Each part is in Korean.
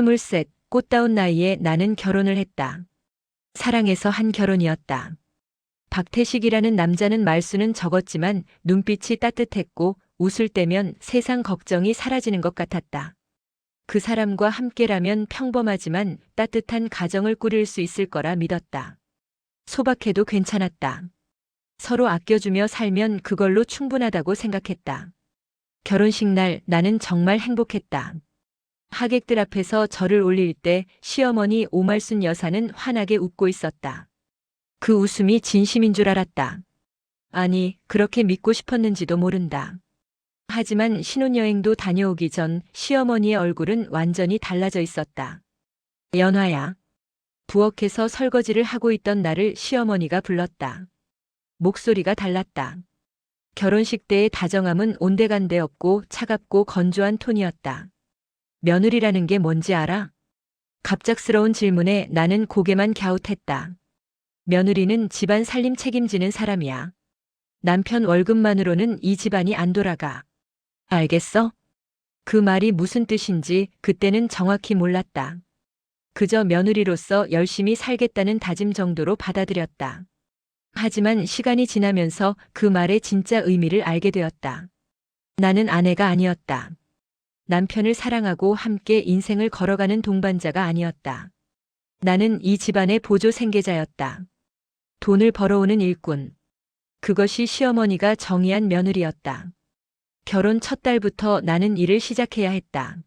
23, 꽃다운 나이에 나는 결혼을 했다. 사랑해서 한 결혼이었다. 박태식이라는 남자는 말수는 적었지만 눈빛이 따뜻했고 웃을 때면 세상 걱정이 사라지는 것 같았다. 그 사람과 함께라면 평범하지만 따뜻한 가정을 꾸릴 수 있을 거라 믿었다. 소박해도 괜찮았다. 서로 아껴주며 살면 그걸로 충분하다고 생각했다. 결혼식 날 나는 정말 행복했다. 하객들 앞에서 절을 올릴 때 시어머니 오말순 여사는 환하게 웃고 있었다. 그 웃음이 진심인 줄 알았다. 아니, 그렇게 믿고 싶었는지도 모른다. 하지만 신혼여행도 다녀오기 전 시어머니의 얼굴은 완전히 달라져 있었다. 연화야. 부엌에서 설거지를 하고 있던 나를 시어머니가 불렀다. 목소리가 달랐다. 결혼식 때의 다정함은 온데간데 없고 차갑고 건조한 톤이었다. 며느리라는 게 뭔지 알아? 갑작스러운 질문에 나는 고개만 갸웃했다. 며느리는 집안 살림 책임지는 사람이야. 남편 월급만으로는 이 집안이 안 돌아가. 알겠어? 그 말이 무슨 뜻인지 그때는 정확히 몰랐다. 그저 며느리로서 열심히 살겠다는 다짐 정도로 받아들였다. 하지만 시간이 지나면서 그 말의 진짜 의미를 알게 되었다. 나는 아내가 아니었다. 남편을 사랑하고 함께 인생을 걸어가는 동반자가 아니었다. 나는 이 집안의 보조 생계자였다. 돈을 벌어오는 일꾼. 그것이 시어머니가 정의한 며느리였다. 결혼 첫 달부터 나는 일을 시작해야 했다.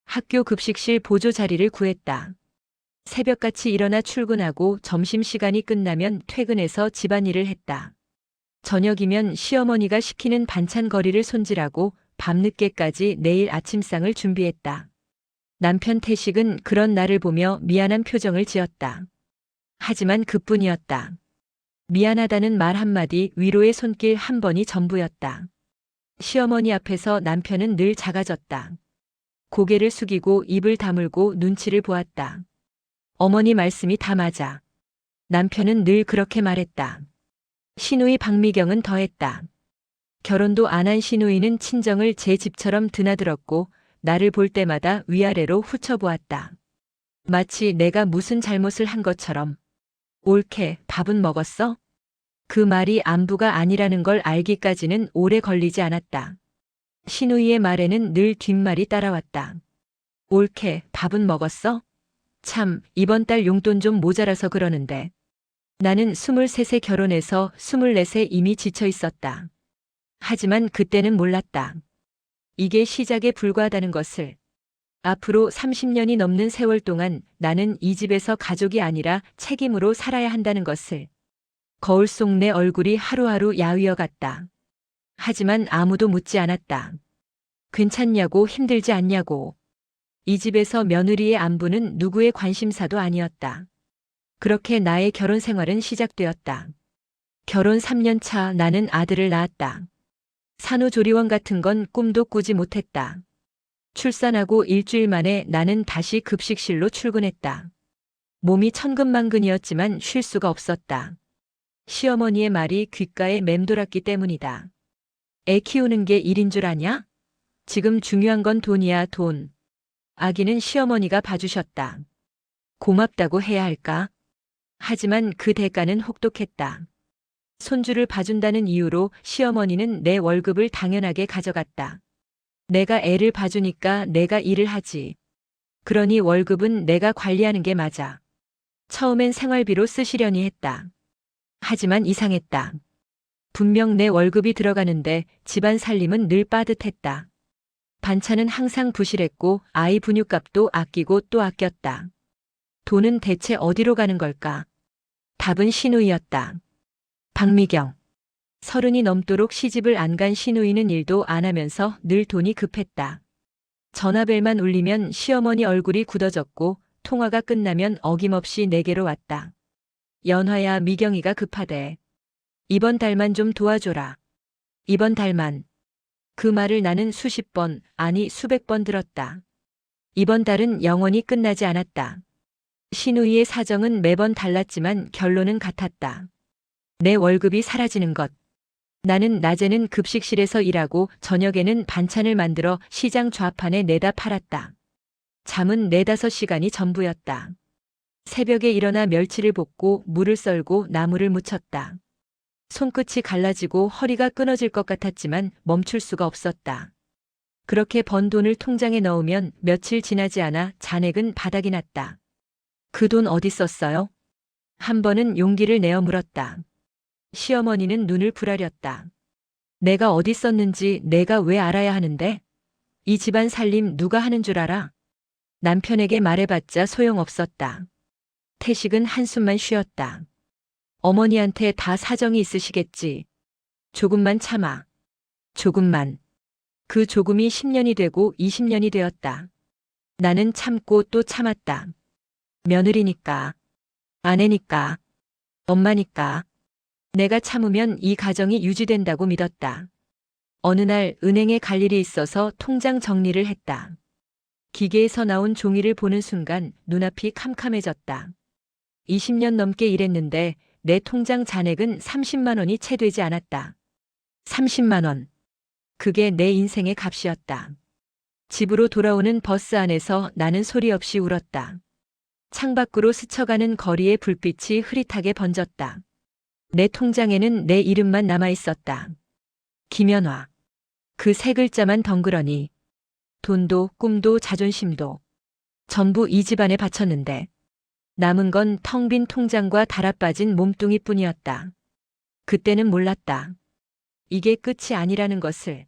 학교 급식실 보조 자리를 구했다. 새벽같이 일어나 출근하고 점심시간이 끝나면 퇴근해서 집안일을 했다. 저녁이면 시어머니가 시키는 반찬거리를 손질하고 밤늦게까지 내일 아침상을 준비했다. 남편 태식은 그런 나를 보며 미안한 표정을 지었다. 하지만 그뿐이었다. 미안하다는 말 한마디, 위로의 손길 한 번이 전부였다. 시어머니 앞에서 남편은 늘 작아졌다. 고개를 숙이고 입을 다물고 눈치를 보았다. 어머니 말씀이 다 맞아. 남편은 늘 그렇게 말했다. 시누이 박미경은 더했다. 결혼도 안 한 시누이는 친정을 제 집처럼 드나들었고 나를 볼 때마다 위아래로 훑어보았다. 마치 내가 무슨 잘못을 한 것처럼. 옳게 밥은 먹었어? 그 말이 안부가 아니라는 걸 알기까지는 오래 걸리지 않았다. 시누이의 말에는 늘 뒷말이 따라왔다. 옳게 밥은 먹었어? 참, 이번 달 용돈 좀 모자라서 그러는데. 나는 23세 결혼해서 24세 이미 지쳐 있었다. 하지만 그때는 몰랐다. 이게 시작에 불과하다는 것을. 앞으로 30년이 넘는 세월 동안 나는 이 집에서 가족이 아니라 책임으로 살아야 한다는 것을. 거울 속 내 얼굴이 하루하루 야위어 갔다. 하지만 아무도 묻지 않았다. 괜찮냐고, 힘들지 않냐고. 이 집에서 며느리의 안부는 누구의 관심사도 아니었다. 그렇게 나의 결혼 생활은 시작되었다. 결혼 3년 차 나는 아들을 낳았다. 산후조리원 같은 건 꿈도 꾸지 못했다. 출산하고 일주일 만에 나는 다시 급식실로 출근했다. 몸이 천근만근이었지만 쉴 수가 없었다. 시어머니의 말이 귓가에 맴돌았기 때문이다. 애 키우는 게 일인 줄 아냐? 지금 중요한 건 돈이야, 돈. 아기는 시어머니가 봐주셨다. 고맙다고 해야 할까? 하지만 그 대가는 혹독했다. 손주를 봐준다는 이유로 시어머니는 내 월급을 당연하게 가져갔다. 내가 애를 봐주니까 내가 일을 하지. 그러니 월급은 내가 관리하는 게 맞아. 처음엔 생활비로 쓰시려니 했다. 하지만 이상했다. 분명 내 월급이 들어가는데 집안 살림은 늘 빠듯했다. 반찬은 항상 부실했고 아이 분유값도 아끼고 또 아꼈다. 돈은 대체 어디로 가는 걸까? 답은 시누이였다. 박미경. 30이 넘도록 시집을 안 간 시누이는 일도 안 하면서 늘 돈이 급했다. 전화벨만 울리면 시어머니 얼굴이 굳어졌고 통화가 끝나면 어김없이 내게로 왔다. 연화야, 미경이가 급하대. 이번 달만 좀 도와줘라. 이번 달만. 그 말을 나는 수십 번, 아니 수백 번 들었다. 이번 달은 영원히 끝나지 않았다. 시누이의 사정은 매번 달랐지만 결론은 같았다. 내 월급이 사라지는 것. 나는 낮에는 급식실에서 일하고 저녁에는 반찬을 만들어 시장 좌판에 내다 팔았다. 잠은 4~5시간이 전부였다. 새벽에 일어나 멸치를 볶고 물을 썰고 나물을 무쳤다. 손끝이 갈라지고 허리가 끊어질 것 같았지만 멈출 수가 없었다. 그렇게 번 돈을 통장에 넣으면 며칠 지나지 않아 잔액은 바닥이 났다. 그 돈 어디 썼어요? 한 번은 용기를 내어 물었다. 시어머니는 눈을 부라렸다. 내가 어디 썼는지 내가 왜 알아야 하는데? 이 집안 살림 누가 하는 줄 알아? 남편에게 말해봤자 소용없었다. 태식은 한숨만 쉬었다. 어머니한테 다 사정이 있으시겠지. 조금만 참아. 조금만. 그 조금이 10년이 되고 20년이 되었다. 나는 참고 또 참았다. 며느리니까, 아내니까, 엄마니까. 내가 참으면 이 가정이 유지된다고 믿었다. 어느 날 은행에 갈 일이 있어서 통장 정리를 했다. 기계에서 나온 종이를 보는 순간 눈앞이 캄캄해졌다. 20년 넘게 일했는데 내 통장 잔액은 30만 원이 채 되지 않았다. 30만 원. 그게 내 인생의 값이었다. 집으로 돌아오는 버스 안에서 나는 소리 없이 울었다. 창밖으로 스쳐가는 거리의 불빛이 흐릿하게 번졌다. 내 통장에는 내 이름만 남아 있었다. 김연화. 그 세 글자만 덩그러니. 돈도 꿈도 자존심도 전부 이 집안에 바쳤는데 남은 건 텅 빈 통장과 달아빠진 몸뚱이뿐이었다. 그때는 몰랐다. 이게 끝이 아니라는 것을.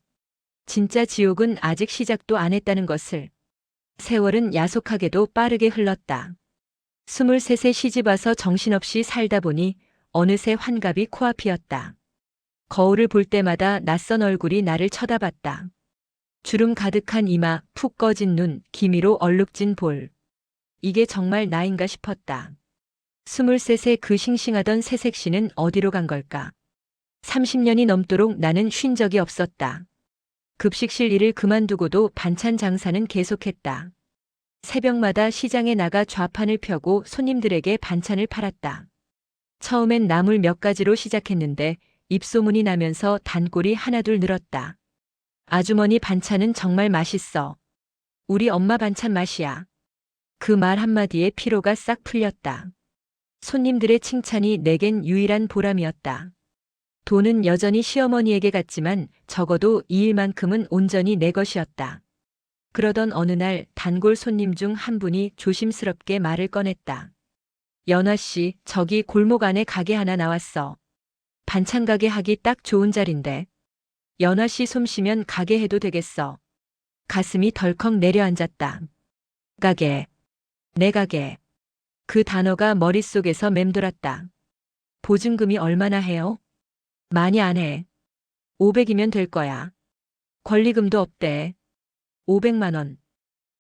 진짜 지옥은 아직 시작도 안 했다는 것을. 세월은 야속하게도 빠르게 흘렀다. 23세 시집와서 정신없이 살다 보니 어느새 환갑이 코앞이었다. 거울을 볼 때마다 낯선 얼굴이 나를 쳐다봤다. 주름 가득한 이마, 푹 꺼진 눈, 기미로 얼룩진 볼. 이게 정말 나인가 싶었다. 23세 그 싱싱하던 새색시는 어디로 간 걸까? 30년이 넘도록 나는 쉰 적이 없었다. 급식실 일을 그만두고도 반찬 장사는 계속했다. 새벽마다 시장에 나가 좌판을 펴고 손님들에게 반찬을 팔았다. 처음엔 나물 몇 가지로 시작했는데 입소문이 나면서 단골이 하나둘 늘었다. 아주머니 반찬은 정말 맛있어. 우리 엄마 반찬 맛이야. 그 말 한마디에 피로가 싹 풀렸다. 손님들의 칭찬이 내겐 유일한 보람이었다. 돈은 여전히 시어머니에게 갔지만 적어도 이 일만큼은 온전히 내 것이었다. 그러던 어느 날 단골 손님 중 한 분이 조심스럽게 말을 꺼냈다. 연화 씨, 저기 골목 안에 가게 하나 나왔어. 반찬 가게 하기 딱 좋은 자리인데. 연화 씨 솜씨면 가게 해도 되겠어. 가슴이 덜컥 내려앉았다. 가게. 내 가게. 그 단어가 머릿속에서 맴돌았다. 보증금이 얼마나 해요? 많이 안 해. 500이면 될 거야. 권리금도 없대. 500만 원.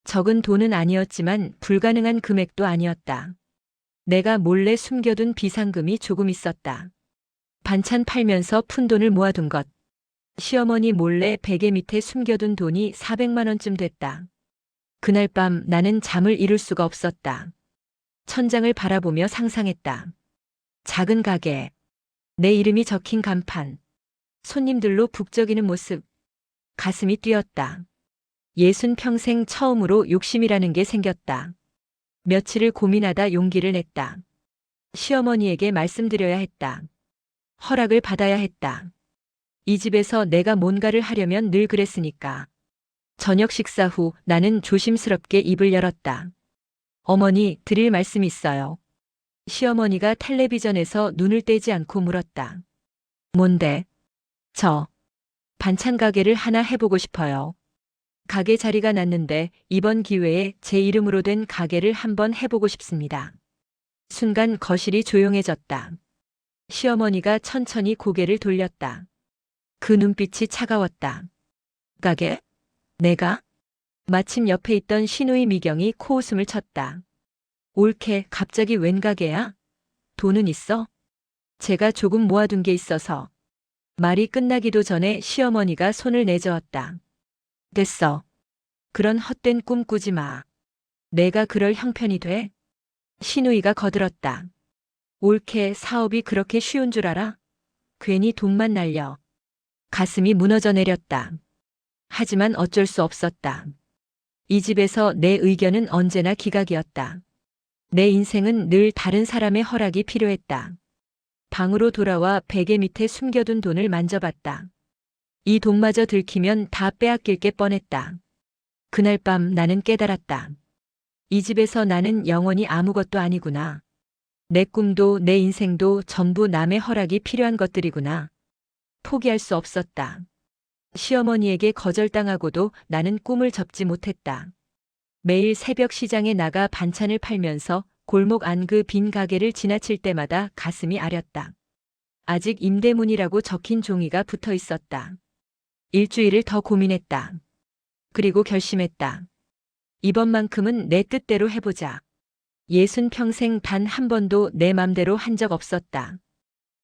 적은 돈은 아니었지만 불가능한 금액도 아니었다. 내가 몰래 숨겨둔 비상금이 조금 있었다. 반찬 팔면서 푼 돈을 모아둔 것. 시어머니 몰래 베개 밑에 숨겨둔 돈이 400만 원쯤 됐다. 그날 밤 나는 잠을 이룰 수가 없었다. 천장을 바라보며 상상했다. 작은 가게. 내 이름이 적힌 간판. 손님들로 북적이는 모습. 가슴이 뛰었다. 60평생 처음으로 욕심이라는 게 생겼다. 며칠을 고민하다 용기를 냈다. 시어머니에게 말씀드려야 했다. 허락을 받아야 했다. 이 집에서 내가 뭔가를 하려면 늘 그랬으니까. 저녁 식사 후 나는 조심스럽게 입을 열었다. 어머니, 드릴 말씀이 있어요. 시어머니가 텔레비전에서 눈을 떼지 않고 물었다. 뭔데? 저 반찬 가게를 하나 해보고 싶어요. 가게 자리가 났는데 이번 기회에 제 이름으로 된 가게를 한번 해보고 싶습니다. 순간 거실이 조용해졌다. 시어머니가 천천히 고개를 돌렸다. 그 눈빛이 차가웠다. 가게? 내가? 마침 옆에 있던 시누이 미경이 코웃음을 쳤다. 옳게 갑자기 웬 가게야? 돈은 있어? 제가 조금 모아둔 게 있어서. 말이 끝나기도 전에 시어머니가 손을 내저었다. 됐어. 그런 헛된 꿈 꾸지 마. 내가 그럴 형편이 돼? 시누이가 거들었다. 옳게 사업이 그렇게 쉬운 줄 알아? 괜히 돈만 날려. 가슴이 무너져 내렸다. 하지만 어쩔 수 없었다. 이 집에서 내 의견은 언제나 기각이었다. 내 인생은 늘 다른 사람의 허락이 필요했다. 방으로 돌아와 베개 밑에 숨겨둔 돈을 만져봤다. 이 돈마저 들키면 다 빼앗길 게 뻔했다. 그날 밤 나는 깨달았다. 이 집에서 나는 영원히 아무것도 아니구나. 내 꿈도 내 인생도 전부 남의 허락이 필요한 것들이구나. 포기할 수 없었다. 시어머니에게 거절당하고도 나는 꿈을 접지 못했다. 매일 새벽 시장에 나가 반찬을 팔면서 골목 안 그 빈 가게를 지나칠 때마다 가슴이 아렸다. 아직 임대문이라고 적힌 종이가 붙어 있었다. 일주일을 더 고민했다. 그리고 결심했다. 이번만큼은 내 뜻대로 해보자. 60평생 단 한 번도 내 맘대로 한 적 없었다.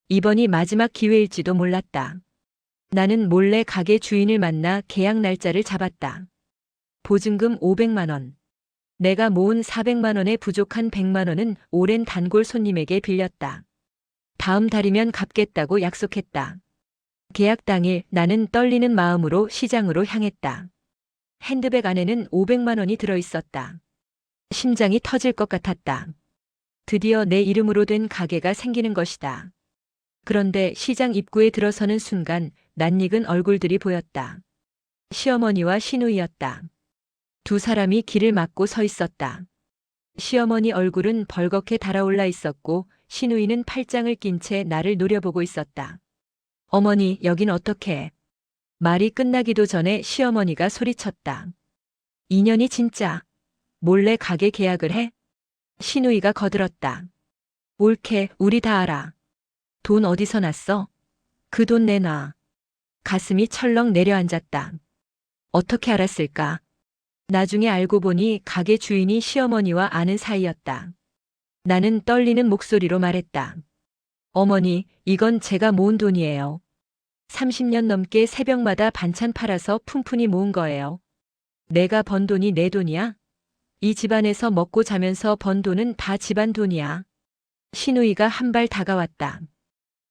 이번이 마지막 기회일지도 몰랐다. 나는 몰래 가게 주인을 만나 계약 날짜를 잡았다. 보증금 500만 원. 내가 모은 400만 원에 부족한 100만 원은 오랜 단골 손님에게 빌렸다. 다음 달이면 갚겠다고 약속했다. 계약 당일 나는 떨리는 마음으로 시장으로 향했다. 핸드백 안에는 500만 원이 들어있었다. 심장이 터질 것 같았다. 드디어 내 이름으로 된 가게가 생기는 것이다. 그런데 시장 입구에 들어서는 순간 낯익은 얼굴들이 보였다. 시어머니와 시누이였다. 두 사람이 길을 막고 서 있었다. 시어머니 얼굴은 벌겋게 달아올라 있었고 시누이는 팔짱을 낀 채 나를 노려보고 있었다. 어머니, 여긴 어떻게? 말이 끝나기도 전에 시어머니가 소리쳤다. 인연이 진짜. 몰래 가게 계약을 해? 시누이가 거들었다. 옳게, 우리 다 알아. 돈 어디서 났어? 그 돈 내놔. 가슴이 철렁 내려앉았다. 어떻게 알았을까? 나중에 알고 보니 가게 주인이 시어머니와 아는 사이였다. 나는 떨리는 목소리로 말했다. 어머니, 이건 제가 모은 돈이에요. 30년 넘게 새벽마다 반찬 팔아서 푼푼히 모은 거예요. 내가 번 돈이 내 돈이야? 이 집안에서 먹고 자면서 번 돈은 다 집안 돈이야. 시누이가 한 발 다가왔다.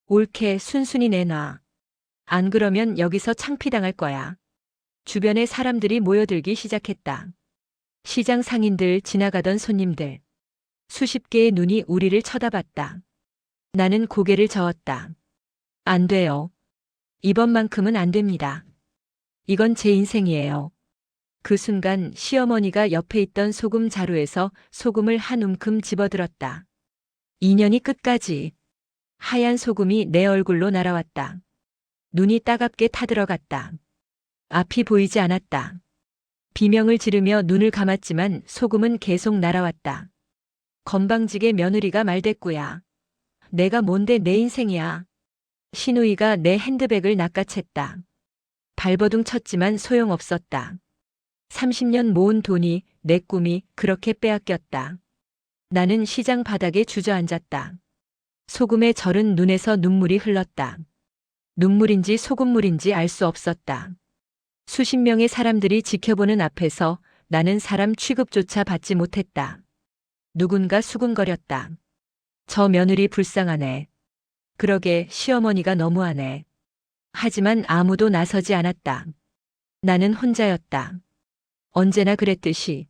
옳게 순순히 내놔. 안 그러면 여기서 창피당할 거야. 주변에 사람들이 모여들기 시작했다. 시장 상인들, 지나가던 손님들. 수십 개의 눈이 우리를 쳐다봤다. 나는 고개를 저었다. 안 돼요. 이번만큼은 안 됩니다. 이건 제 인생이에요. 그 순간 시어머니가 옆에 있던 소금 자루에서 소금을 한 움큼 집어들었다. 인연이 끝까지. 하얀 소금이 내 얼굴로 날아왔다. 눈이 따갑게 타들어갔다. 앞이 보이지 않았다. 비명을 지르며 눈을 감았지만 소금은 계속 날아왔다. 건방지게 며느리가 말대꾸야. 내가 뭔데 내 인생이야. 시누이가 내 핸드백을 낚아챘다. 발버둥 쳤지만 소용없었다. 30년 모은 돈이, 내 꿈이 그렇게 빼앗겼다. 나는 시장 바닥에 주저앉았다. 소금에 절은 눈에서 눈물이 흘렀다. 눈물인지 소금물인지 알 수 없었다. 수십 명의 사람들이 지켜보는 앞에서 나는 사람 취급조차 받지 못했다. 누군가 수군거렸다. 저 며느리 불쌍하네. 그러게 시어머니가 너무하네. 하지만 아무도 나서지 않았다. 나는 혼자였다. 언제나 그랬듯이.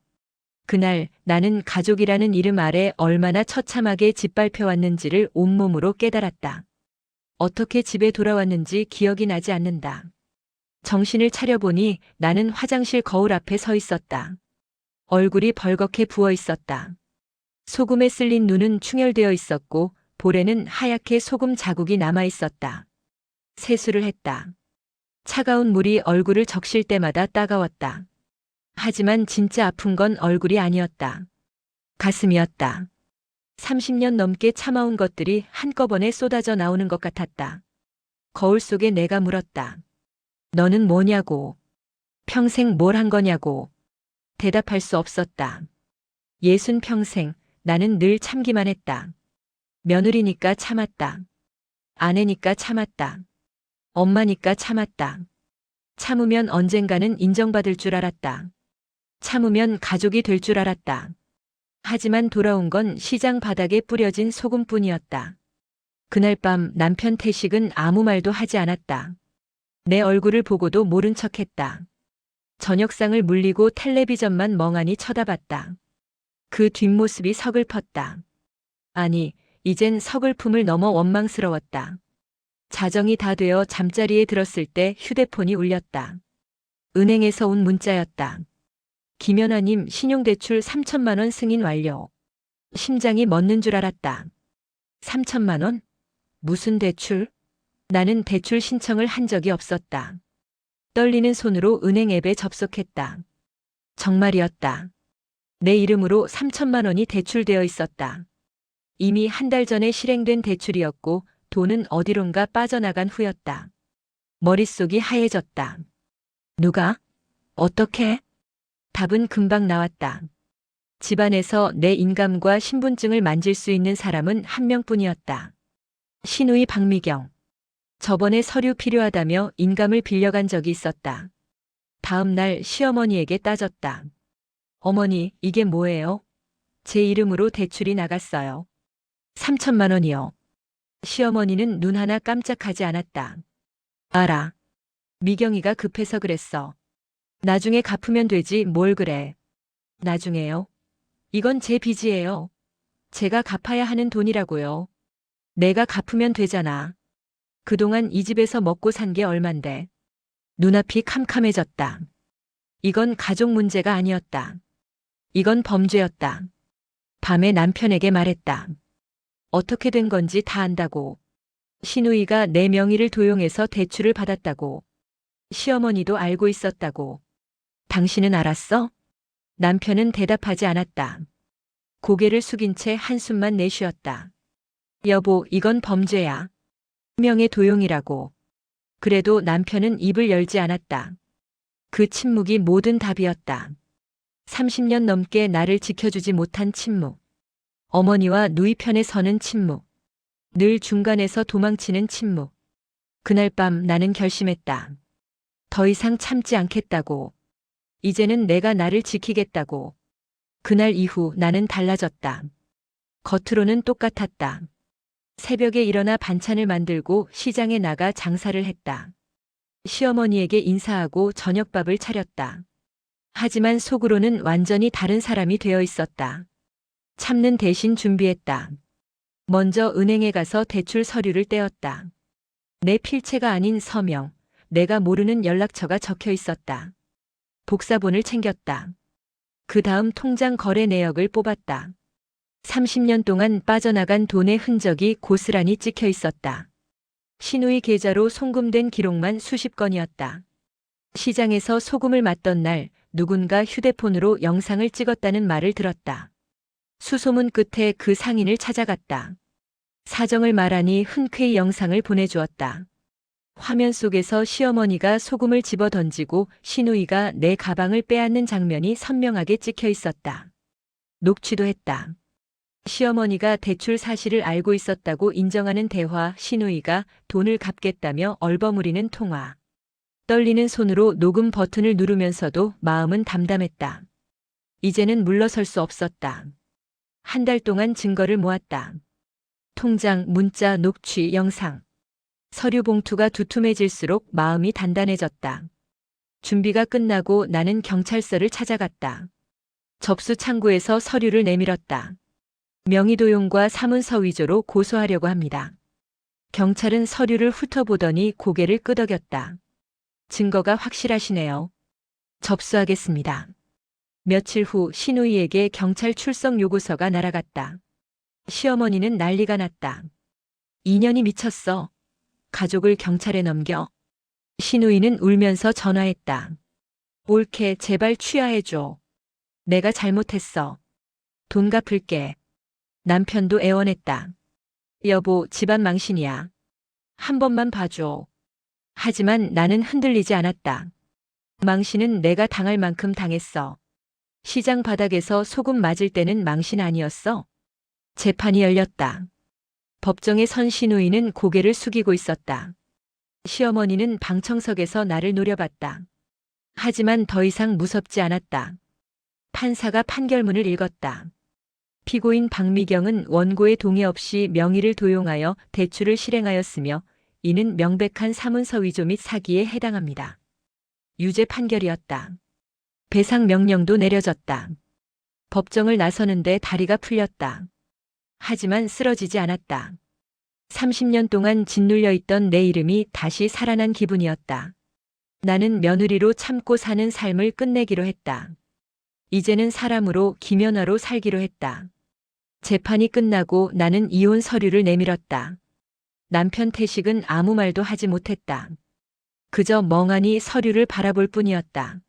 그날 나는 가족이라는 이름 아래 얼마나 처참하게 짓밟혀왔는지를 온몸으로 깨달았다. 어떻게 집에 돌아왔는지 기억이 나지 않는다. 정신을 차려보니 나는 화장실 거울 앞에 서 있었다. 얼굴이 벌겋게 부어 있었다. 소금에 쓸린 눈은 충혈되어 있었고 볼에는 하얗게 소금 자국이 남아 있었다. 세수를 했다. 차가운 물이 얼굴을 적실 때마다 따가웠다. 하지만 진짜 아픈 건 얼굴이 아니었다. 가슴이었다. 30년 넘게 참아온 것들이 한꺼번에 쏟아져 나오는 것 같았다. 거울 속에 내가 물었다. 너는 뭐냐고. 평생 뭘 한 거냐고. 대답할 수 없었다. 60평생 나는 늘 참기만 했다. 며느리니까 참았다. 아내니까 참았다. 엄마니까 참았다. 참으면 언젠가는 인정받을 줄 알았다. 참으면 가족이 될 줄 알았다. 하지만 돌아온 건 시장 바닥에 뿌려진 소금뿐이었다. 그날 밤 남편 태식은 아무 말도 하지 않았다. 내 얼굴을 보고도 모른 척했다. 저녁상을 물리고 텔레비전만 멍하니 쳐다봤다. 그 뒷모습이 서글펐다. 아니, 이젠 서글픔을 넘어 원망스러웠다. 자정이 다 되어 잠자리에 들었을 때 휴대폰이 울렸다. 은행에서 온 문자였다. 김연아님 신용대출 3천만 원 승인 완료. 심장이 멎는 줄 알았다. 3천만 원? 무슨 대출? 나는 대출 신청을 한 적이 없었다. 떨리는 손으로 은행 앱에 접속했다. 정말이었다. 내 이름으로 3천만 원이 대출되어 있었다. 이미 한 달 전에 실행된 대출이었고 돈은 어디론가 빠져나간 후였다. 머릿속이 하얘졌다. 누가? 어떻게? 답은 금방 나왔다. 집안에서 내 인감과 신분증을 만질 수 있는 사람은 한 명뿐이었다. 시누이 박미경. 저번에 서류 필요하다며 인감을 빌려간 적이 있었다. 다음 날 시어머니에게 따졌다. 어머니, 이게 뭐예요? 제 이름으로 대출이 나갔어요. 3천만 원이요. 시어머니는 눈 하나 깜짝하지 않았다. 알아. 미경이가 급해서 그랬어. 나중에 갚으면 되지 뭘 그래. 나중에요? 이건 제 빚이에요. 제가 갚아야 하는 돈이라고요. 내가 갚으면 되잖아. 그동안 이 집에서 먹고 산 게 얼만데. 눈앞이 캄캄해졌다. 이건 가족 문제가 아니었다. 이건 범죄였다. 밤에 남편에게 말했다. 어떻게 된 건지 다 안다고. 시누이가 내 명의를 도용해서 대출을 받았다고. 시어머니도 알고 있었다고. 당신은 알았어? 남편은 대답하지 않았다. 고개를 숙인 채 한숨만 내쉬었다. 여보, 이건 범죄야. 명예 도용이라고. 그래도 남편은 입을 열지 않았다. 그 침묵이 모든 답이었다. 30년 넘게 나를 지켜주지 못한 침묵. 어머니와 누이 편에 서는 침묵. 늘 중간에서 도망치는 침묵. 그날 밤 나는 결심했다. 더 이상 참지 않겠다고. 이제는 내가 나를 지키겠다고. 그날 이후 나는 달라졌다. 겉으로는 똑같았다. 새벽에 일어나 반찬을 만들고 시장에 나가 장사를 했다. 시어머니에게 인사하고 저녁밥을 차렸다. 하지만 속으로는 완전히 다른 사람이 되어 있었다. 참는 대신 준비했다. 먼저 은행에 가서 대출 서류를 떼었다. 내 필체가 아닌 서명, 내가 모르는 연락처가 적혀 있었다. 복사본을 챙겼다. 그 다음 통장 거래 내역을 뽑았다. 30년 동안 빠져나간 돈의 흔적이 고스란히 찍혀 있었다. 시누이 계좌로 송금된 기록만 수십 건이었다. 시장에서 소금을 맞던 날 누군가 휴대폰으로 영상을 찍었다는 말을 들었다. 수소문 끝에 그 상인을 찾아갔다. 사정을 말하니 흔쾌히 영상을 보내주었다. 화면 속에서 시어머니가 소금을 집어 던지고 시누이가 내 가방을 빼앗는 장면이 선명하게 찍혀 있었다. 녹취도 했다. 시어머니가 대출 사실을 알고 있었다고 인정하는 대화, 시누이가 돈을 갚겠다며 얼버무리는 통화. 떨리는 손으로 녹음 버튼을 누르면서도 마음은 담담했다. 이제는 물러설 수 없었다. 한 달 동안 증거를 모았다. 통장, 문자, 녹취, 영상. 서류 봉투가 두툼해질수록 마음이 단단해졌다. 준비가 끝나고 나는 경찰서를 찾아갔다. 접수 창구에서 서류를 내밀었다. 명의도용과 사문서 위조로 고소하려고 합니다. 경찰은 서류를 훑어보더니 고개를 끄덕였다. 증거가 확실하시네요. 접수하겠습니다. 며칠 후 시누이에게 경찰 출석 요구서가 날아갔다. 시어머니는 난리가 났다. 2년이 미쳤어. 가족을 경찰에 넘겨. 시누이는 울면서 전화했다. 옳게 제발 취하해줘. 내가 잘못했어. 돈 갚을게. 남편도 애원했다. 여보, 집안 망신이야. 한 번만 봐줘. 하지만 나는 흔들리지 않았다. 망신은 내가 당할 만큼 당했어. 시장 바닥에서 소금 맞을 때는 망신 아니었어. 재판이 열렸다. 법정에 선 시누이는 고개를 숙이고 있었다. 시어머니는 방청석에서 나를 노려봤다. 하지만 더 이상 무섭지 않았다. 판사가 판결문을 읽었다. 피고인 박미경은 원고의 동의 없이 명의를 도용하여 대출을 실행하였으며 이는 명백한 사문서 위조 및 사기에 해당합니다. 유죄 판결이었다. 배상 명령도 내려졌다. 법정을 나서는데 다리가 풀렸다. 하지만 쓰러지지 않았다. 30년 동안 짓눌려 있던 내 이름이 다시 살아난 기분이었다. 나는 며느리로 참고 사는 삶을 끝내기로 했다. 이제는 사람으로 김연아로 살기로 했다. 재판이 끝나고 나는 이혼 서류를 내밀었다. 남편 태식은 아무 말도 하지 못했다. 그저 멍하니 서류를 바라볼 뿐이었다.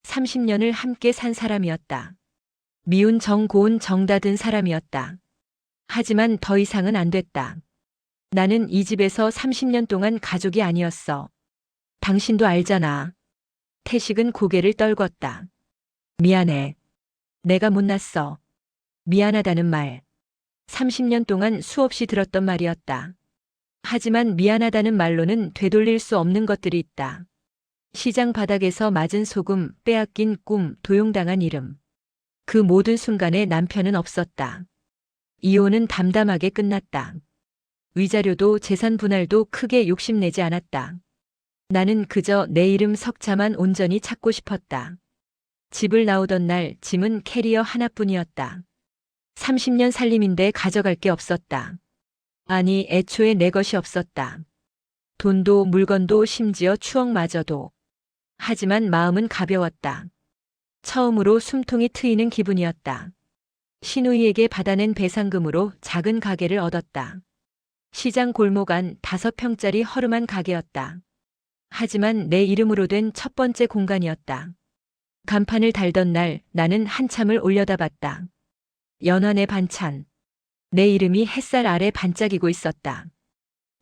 30년을 함께 산 사람이었다. 미운 정 고운 정 닫은 사람이었다. 하지만 더 이상은 안 됐다. 나는 이 집에서 30년 동안 가족이 아니었어. 당신도 알잖아. 태식은 고개를 떨궜다. 미안해. 내가 못났어. 미안하다는 말. 30년 동안 수없이 들었던 말이었다. 하지만 미안하다는 말로는 되돌릴 수 없는 것들이 있다. 시장 바닥에서 맞은 소금, 빼앗긴 꿈, 도용당한 이름. 그 모든 순간에 남편은 없었다. 이혼은 담담하게 끝났다. 위자료도 재산 분할도 크게 욕심내지 않았다. 나는 그저 내 이름 석자만 온전히 찾고 싶었다. 집을 나오던 날 짐은 캐리어 하나뿐이었다. 30년 살림인데 가져갈 게 없었다. 아니, 애초에 내 것이 없었다. 돈도 물건도 심지어 추억마저도. 하지만 마음은 가벼웠다. 처음으로 숨통이 트이는 기분이었다. 시누이에게 받아낸 배상금으로 작은 가게를 얻었다. 시장 골목 안 5평짜리 허름한 가게였다. 하지만 내 이름으로 된 첫 번째 공간이었다. 간판을 달던 날 나는 한참을 올려다봤다. 연환의 반찬. 내 이름이 햇살 아래 반짝이고 있었다.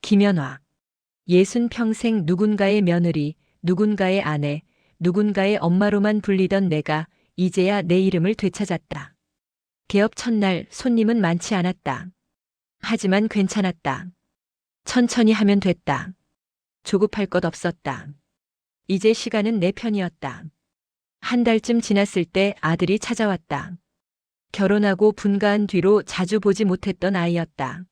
김연화. 60평생 누군가의 며느리, 누군가의 아내, 누군가의 엄마로만 불리던 내가 이제야 내 이름을 되찾았다. 개업 첫날 손님은 많지 않았다. 하지만 괜찮았다. 천천히 하면 됐다. 조급할 것 없었다. 이제 시간은 내 편이었다. 한 달쯤 지났을 때 아들이 찾아왔다. 결혼하고 분가한 뒤로 자주 보지 못했던 아이였다.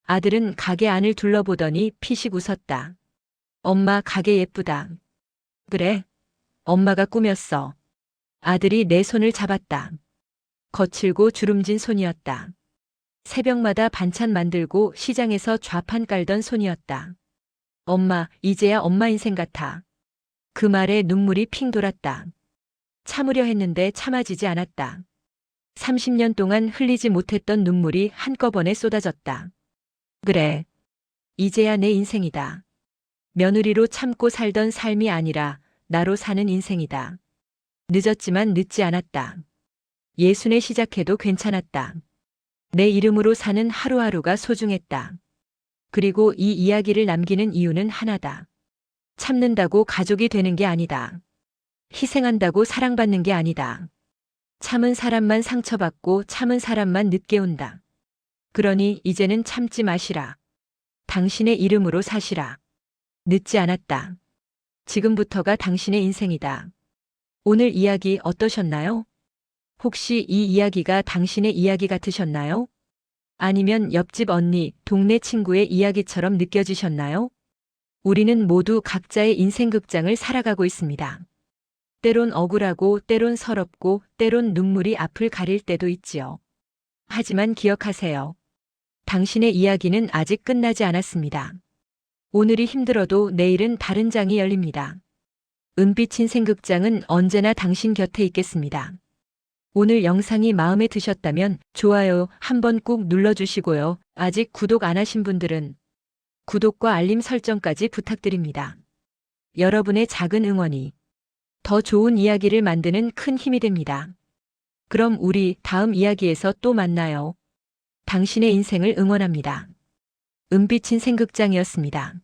아들은 가게 안을 둘러보더니 피식 웃었다. 엄마, 가게 예쁘다. 그래? 엄마가 꾸몄어. 아들이 내 손을 잡았다. 거칠고 주름진 손이었다. 새벽마다 반찬 만들고 시장에서 좌판 깔던 손이었다. 엄마, 이제야 엄마 인생 같아. 그 말에 눈물이 핑 돌았다. 참으려 했는데 참아지지 않았다. 30년 동안 흘리지 못했던 눈물이 한꺼번에 쏟아졌다. 그래. 이제야 내 인생이다. 며느리로 참고 살던 삶이 아니라 나로 사는 인생이다. 늦었지만 늦지 않았다. 예순에 시작해도 괜찮았다. 내 이름으로 사는 하루하루가 소중했다. 그리고 이 이야기를 남기는 이유는 하나다. 참는다고 가족이 되는 게 아니다. 희생한다고 사랑받는 게 아니다. 참은 사람만 상처받고 참은 사람만 늦게 온다. 그러니 이제는 참지 마시라. 당신의 이름으로 사시라. 늦지 않았다. 지금부터가 당신의 인생이다. 오늘 이야기 어떠셨나요? 혹시 이 이야기가 당신의 이야기 같으셨나요? 아니면 옆집 언니, 동네 친구의 이야기처럼 느껴지셨나요? 우리는 모두 각자의 인생 극장을 살아가고 있습니다. 때론 억울하고, 때론 서럽고, 때론 눈물이 앞을 가릴 때도 있지요. 하지만 기억하세요. 당신의 이야기는 아직 끝나지 않았습니다. 오늘이 힘들어도 내일은 다른 장이 열립니다. 은빛 인생 극장은 언제나 당신 곁에 있겠습니다. 오늘 영상이 마음에 드셨다면 좋아요 한번 꾹 눌러주시고요. 아직 구독 안 하신 분들은 구독과 알림 설정까지 부탁드립니다. 여러분의 작은 응원이 더 좋은 이야기를 만드는 큰 힘이 됩니다. 그럼 우리 다음 이야기에서 또 만나요. 당신의 인생을 응원합니다. 은빛 인생 극장이었습니다.